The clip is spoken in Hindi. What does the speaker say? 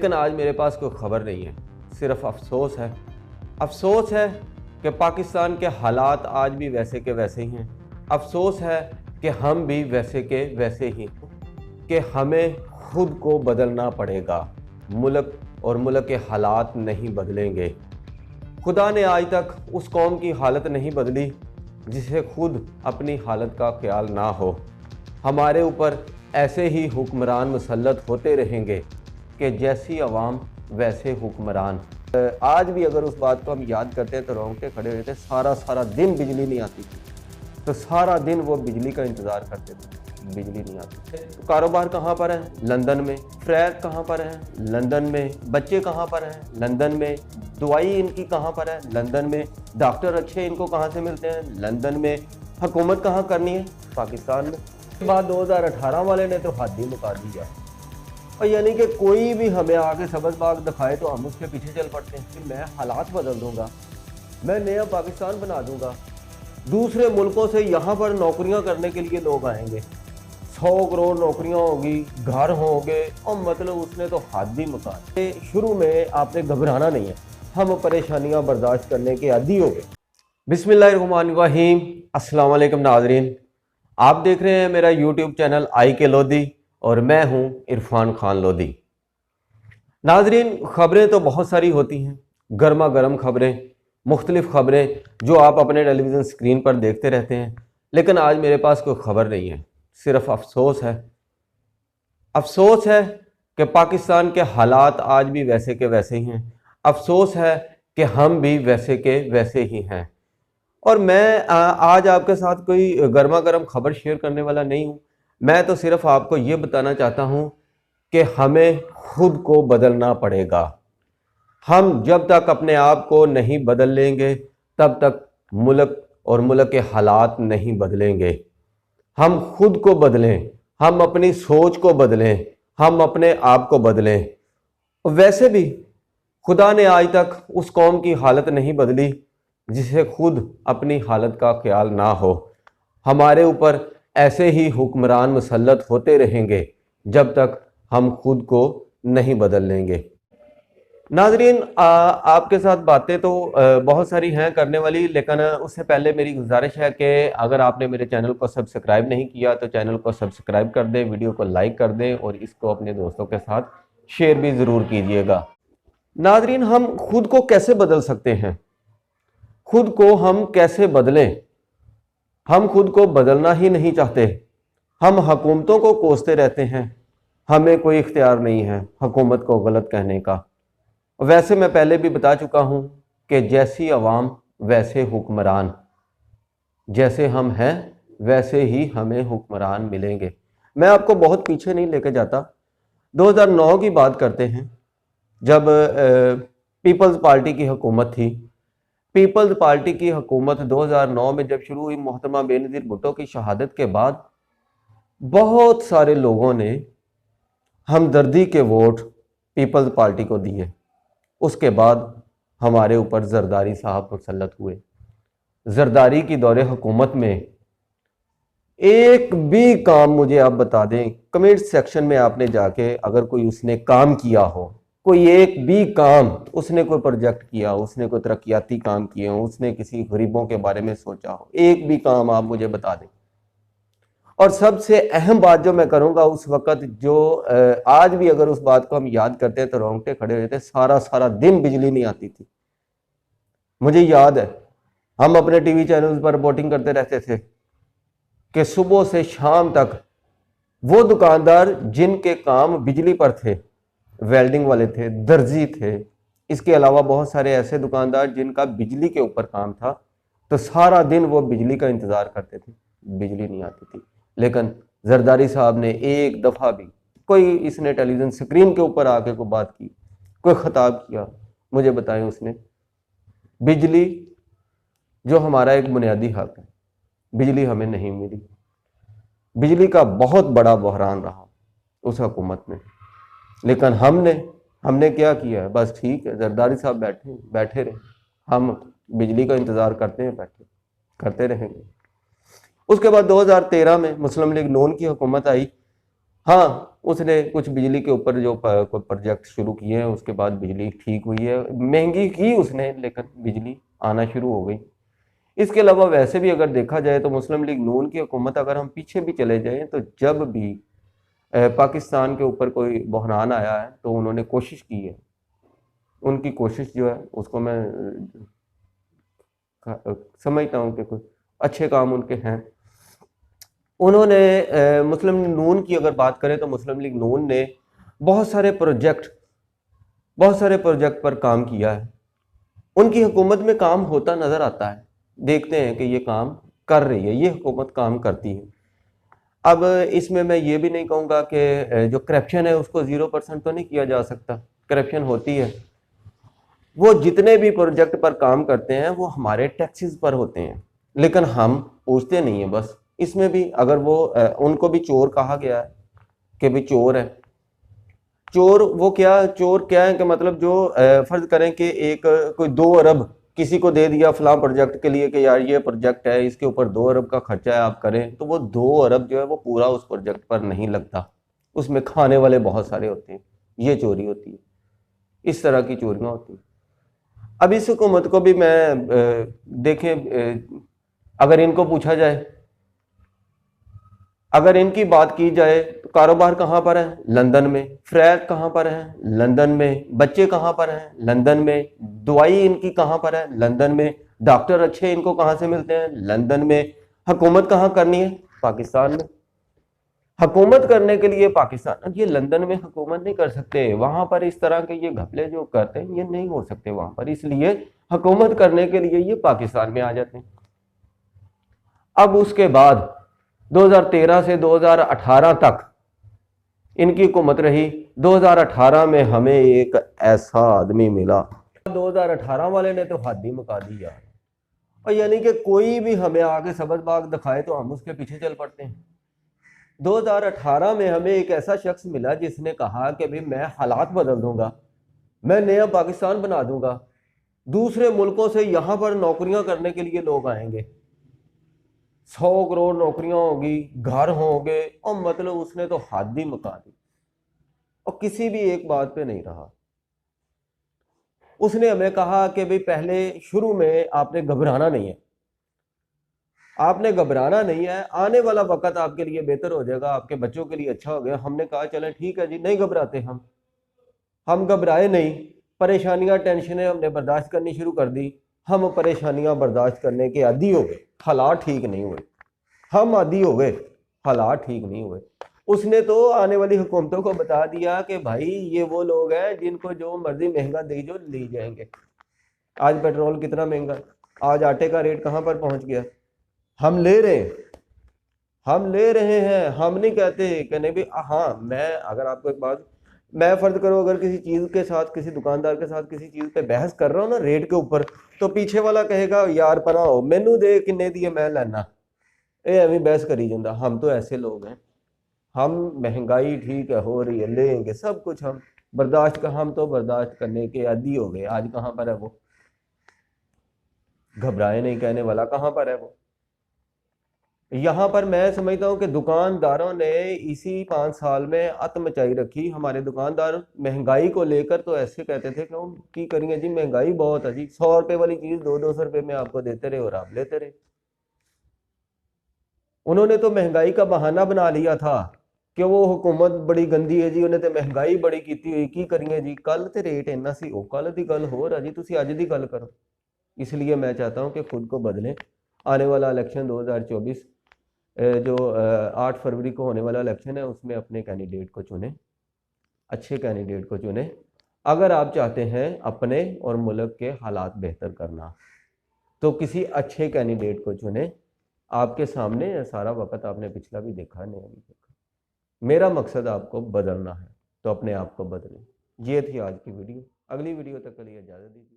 लेकिन आज मेरे पास कोई ख़बर नहीं है, सिर्फ अफसोस है। अफसोस है कि पाकिस्तान के हालात आज भी वैसे के वैसे ही हैं। अफसोस है कि हम भी वैसे के वैसे ही हैं, कि हमें खुद को बदलना पड़ेगा। मुल्क और मुल्क के हालात नहीं बदलेंगे। खुदा ने आज तक उस कौम की हालत नहीं बदली जिसे खुद अपनी हालत का ख्याल ना हो। हमारे ऊपर ऐसे ही हुक्मरान मुसल्लत होते रहेंगे कि जैसी अवाम वैसे हुक्मरान। आज भी अगर उस बात को हम याद करते हैं तो रोंगटे खड़े हो जाते हैं। सारा दिन बिजली नहीं आती थी, तो सारा दिन वो बिजली का इंतज़ार करते थे, बिजली नहीं आती। तो कारोबार कहाँ पर है? लंदन में। फ्लैट कहाँ पर है? लंदन में। बच्चे कहाँ पर हैं? लंदन में। दवाई इनकी कहाँ पर है? लंदन में। डॉक्टर अच्छे इनको कहाँ से मिलते हैं? लंदन में। हुकूमत कहाँ करनी है? पाकिस्तान में। उसके बाद 2018 वाले ने तो हद ही मुका दिया, और यानी कि कोई भी हमें आके सबज बाग दिखाए तो हम उसके पीछे चल पड़ते हैं कि मैं हालात बदल दूंगा, मैं नया पाकिस्तान बना दूंगा। दूसरे मुल्कों से यहाँ पर नौकरियाँ करने के लिए लोग आएंगे, 100 करोड़ नौकरियाँ होगी, घर होंगे, और मतलब उसने तो हद ही मुका दी। शुरू में आपने घबराना नहीं है, हम परेशानियाँ बर्दाश्त करने के आदी हो गए। बिस्मिल्लाहिर्रहमानिर्रहीम। अस्सलाम वालेकुम नाज़रीन, आप देख रहे हैं मेरा यूट्यूब चैनल आई के लोधी और मैं हूं इरफान खान लोधी। नाजरीन, खबरें तो बहुत सारी होती हैं, गर्मा गर्म खबरें, मुख्तलिफ खबरें जो आप अपने टेलीविज़न स्क्रीन पर देखते रहते हैं, लेकिन आज मेरे पास कोई ख़बर नहीं है। सिर्फ अफसोस है। अफसोस है कि पाकिस्तान के हालात आज भी वैसे के वैसे ही हैं। अफसोस है कि हम भी वैसे के वैसे ही हैं। और मैं आज आपके साथ कोई गर्मा गर्म खबर शेयर करने वाला नहीं हूँ। मैं तो सिर्फ आपको ये बताना चाहता हूँ कि हमें खुद को बदलना पड़ेगा। हम जब तक अपने आप को नहीं बदल लेंगे तब तक मुल्क और मुल्क के हालात नहीं बदलेंगे। हम खुद को बदलें, हम अपनी सोच को बदलें, हम अपने आप को बदलें। वैसे भी खुदा ने आज तक उस कौम की हालत नहीं बदली जिसे खुद अपनी हालत का ख्याल ना हो। हमारे ऊपर ऐसे ही हुक्मरान मुसल्लत होते रहेंगे जब तक हम खुद को नहीं बदल लेंगे। नाजरीन, आपके साथ बातें तो बहुत सारी हैं करने वाली, लेकिन उससे पहले मेरी गुजारिश है कि अगर आपने मेरे चैनल को सब्सक्राइब नहीं किया तो चैनल को सब्सक्राइब कर दें, वीडियो को लाइक कर दें और इसको अपने दोस्तों के साथ शेयर भी ज़रूर कीजिएगा। नाजरीन, हम खुद को कैसे बदल सकते हैं? खुद को हम कैसे बदलें? हम खुद को बदलना ही नहीं चाहते। हम हुकूमतों को कोसते रहते हैं, हमें कोई इख्तियार नहीं है हुकूमत को गलत कहने का। वैसे मैं पहले भी बता चुका हूं कि जैसी अवाम वैसे हुक्मरान, जैसे हम हैं वैसे ही हमें हुक्मरान मिलेंगे। मैं आपको बहुत पीछे नहीं लेके जाता, 2009 की बात करते हैं, जब पीपल्स पार्टी की हुकूमत थी। पीपल्स पार्टी की हुकूमत 2009 में जब शुरू हुई, मोहतरमा बेनज़ीर भुट्टो की शहादत के बाद बहुत सारे लोगों ने हमदर्दी के वोट पीपल्स पार्टी को दिए। उसके बाद हमारे ऊपर जरदारी साहब मुसल्लत हुए। जरदारी की दौरे हुकूमत में एक भी काम मुझे आप बता दें, कमेंट सेक्शन में आपने जाके अगर कोई उसने काम किया हो, कोई एक भी काम, उसने कोई प्रोजेक्ट किया, उसने कोई तरक्याती काम किए हो, उसने किसी गरीबों के बारे में सोचा हो, एक भी काम आप मुझे बता दें। और सबसे अहम बात जो मैं करूंगा उस वक्त, जो आज भी अगर उस बात को हम याद करते हैं तो रोंगटे खड़े हो जाते हैं। सारा दिन बिजली नहीं आती थी। मुझे याद है हम अपने टीवी चैनल्स पर रिपोर्टिंग करते रहते थे कि सुबह से शाम तक वो दुकानदार जिनके काम बिजली पर थे, वेल्डिंग वाले थे, दर्जी थे, इसके अलावा बहुत सारे ऐसे दुकानदार जिनका बिजली के ऊपर काम था, तो सारा दिन वो बिजली का इंतज़ार करते थे, बिजली नहीं आती थी। लेकिन जरदारी साहब ने एक दफ़ा भी कोई, इसने टेलीविज़न स्क्रीन के ऊपर आके कोई बात की, कोई खिताब किया, मुझे बताएं उसने? बिजली जो हमारा एक बुनियादी हक है, बिजली हमें नहीं मिली। बिजली का बहुत बड़ा बहरान रहा उस हुकूमत में। लेकिन हमने क्या किया है? बस ठीक है, जरदारी साहब बैठे रहे, हम बिजली का इंतज़ार करते हैं, करते रहेंगे। उसके बाद 2013 में मुस्लिम लीग नून की हुकूमत आई। हाँ, उसने कुछ बिजली के ऊपर जो प्रोजेक्ट शुरू किए हैं, उसके बाद बिजली ठीक हुई है, महंगी की उसने, लेकिन बिजली आना शुरू हो गई। इसके अलावा वैसे भी अगर देखा जाए तो मुस्लिम लीग नून की हुकूमत, अगर हम पीछे भी चले जाएं, तो जब भी पाकिस्तान के ऊपर कोई बहरान आया है तो उन्होंने कोशिश की है। उनकी कोशिश जो है उसको मैं समझता हूँ कि कुछ अच्छे काम उनके हैं। उन्होंने मुस्लिम लीग नून की अगर बात करें तो मुस्लिम लीग नून ने बहुत सारे प्रोजेक्ट पर काम किया है। उनकी हुकूमत में काम होता नज़र आता है, देखते हैं कि ये काम कर रही है, ये हुकूमत काम करती है। अब इसमें मैं ये भी नहीं कहूँगा कि जो करप्शन है उसको 0% तो नहीं किया जा सकता, करप्शन होती है। वो जितने भी प्रोजेक्ट पर काम करते हैं वो हमारे टैक्सेस पर होते हैं, लेकिन हम पूछते नहीं हैं। बस इसमें भी अगर वो उनको भी चोर कहा गया है कि भी चोर है। चोर वो क्या, चोर क्या है कि मतलब जो फर्ज करें कि एक कोई 2 अरब किसी को दे दिया फलां प्रोजेक्ट के लिए कि यार ये प्रोजेक्ट है, इसके ऊपर 2 अरब का खर्चा है, आप करें, तो वो 2 अरब जो है वो पूरा उस प्रोजेक्ट पर नहीं लगता, उसमें खाने वाले बहुत सारे होते हैं। ये चोरी होती है, इस तरह की चोरियां होती हैं। अब इस हुकूमत को भी मैं देखें, अगर इनको पूछा जाए, अगर इनकी बात की जाए तो कारोबार कहाँ पर है? लंदन में। फ्लैट कहाँ पर है? लंदन में। बच्चे कहाँ पर हैं? लंदन में। दवाई इनकी कहाँ पर है? लंदन में। डॉक्टर अच्छे इनको कहाँ से मिलते हैं? लंदन में। हुकूमत कहाँ करनी है? पाकिस्तान में। हुकूमत करने के लिए पाकिस्तान, ये लंदन में हुकूमत नहीं कर सकते, वहां पर इस तरह के ये घपले जो करते हैं ये नहीं हो सकते वहां पर, इसलिए हुकूमत करने के लिए ये पाकिस्तान में आ जाते हैं। अब उसके बाद 2013 से 2018 तक इनकी हुकूमत रही। 2018 में हमें एक ऐसा आदमी मिला, 2018 वाले ने तो हद ही मुका दी यार। और यानी कि कोई भी हमें आगे सबज बाग दिखाए तो हम उसके पीछे चल पड़ते हैं। 2018 में हमें एक ऐसा शख्स मिला जिसने कहा कि भाई मैं हालात बदल दूंगा, मैं नया पाकिस्तान बना दूंगा, दूसरे मुल्कों से यहां पर नौकरियां करने के लिए लोग आएंगे, 100 करोड़ नौकरियां होगी, घर होंगे, और मतलब उसने तो हद ही मुका दी और किसी भी एक बात पे नहीं रहा। उसने हमें कहा कि भाई पहले शुरू में आपने घबराना नहीं है, आपने घबराना नहीं है, आने वाला वक्त आपके लिए बेहतर हो जाएगा, आपके बच्चों के लिए अच्छा हो गया। हमने कहा चलें ठीक है जी, नहीं घबराते, हम घबराए नहीं। परेशानियां टेंशनें हमने बर्दाश्त करनी शुरू कर दी, हम परेशानियां बर्दाश्त करने के आदी हो गए, हालात ठीक नहीं हुए, हम आदी हो गए, हालात ठीक नहीं हुए। उसने तो आने वाली हुकूमतों को बता दिया कि भाई ये वो लोग हैं जिनको जो मर्जी महंगा दे जो ले जाएंगे। आज पेट्रोल कितना महंगा, आज आटे का रेट कहाँ पर पहुंच गया, हम ले रहे हैं, हम ले रहे हैं, हम नहीं कहते कि नहीं भी। हाँ, मैं अगर आपको एक बात, मैं फर्ज करो अगर किसी चीज़ के साथ, किसी दुकानदार के साथ किसी चीज़ पे बहस कर रहा हूँ ना रेट के ऊपर, तो पीछे वाला कहेगा यार पना हो, मैनू दे किन्ने दिए मैं लेना, ये एवं बहस करी जाता। हम तो ऐसे लोग हैं, हम महंगाई ठीक है हो रही है, लेंगे सब कुछ, हम बर्दाश्त का, हम तो बर्दाश्त करने के आदी हो गए। आज कहाँ पर है वो, घबराए नहीं कहने वाला कहाँ पर है वो। यहाँ पर मैं समझता हूँ कि दुकानदारों ने इसी 5 साल में अत मचाई रखी। हमारे दुकानदार महंगाई को लेकर तो ऐसे कहते थे कि हम की करेंगे जी, महंगाई बहुत है जी, 100 रुपए वाली चीज 200-200 रुपए में आपको देते रहे और आप लेते रहे। उन्होंने तो महंगाई का बहाना बना लिया था कि वो हुकूमत बड़ी गंदी है जी, उन्हें तो महंगाई बड़ी की हुई, की करेंगे जी, कल तो रेट इन्ना सी, वो कल की गल हो रहा जी, तुम अज की गल करो। इसलिए मैं चाहता हूँ कि खुद को बदलें। आने वाला इलेक्शन 2024 जो 8 फरवरी को होने वाला इलेक्शन है उसमें अपने कैंडिडेट को चुने, अच्छे कैंडिडेट को चुने, अगर आप चाहते हैं अपने और मुल्क के हालात बेहतर करना, तो किसी अच्छे कैंडिडेट को चुने। आपके सामने सारा वक्त आपने पिछला भी देखा, नहीं भी देखा। मेरा मकसद आपको बदलना है, तो अपने आप को बदलें। ये थी आज की वीडियो, अगली वीडियो तक के लिए इजाज़त दीजिए।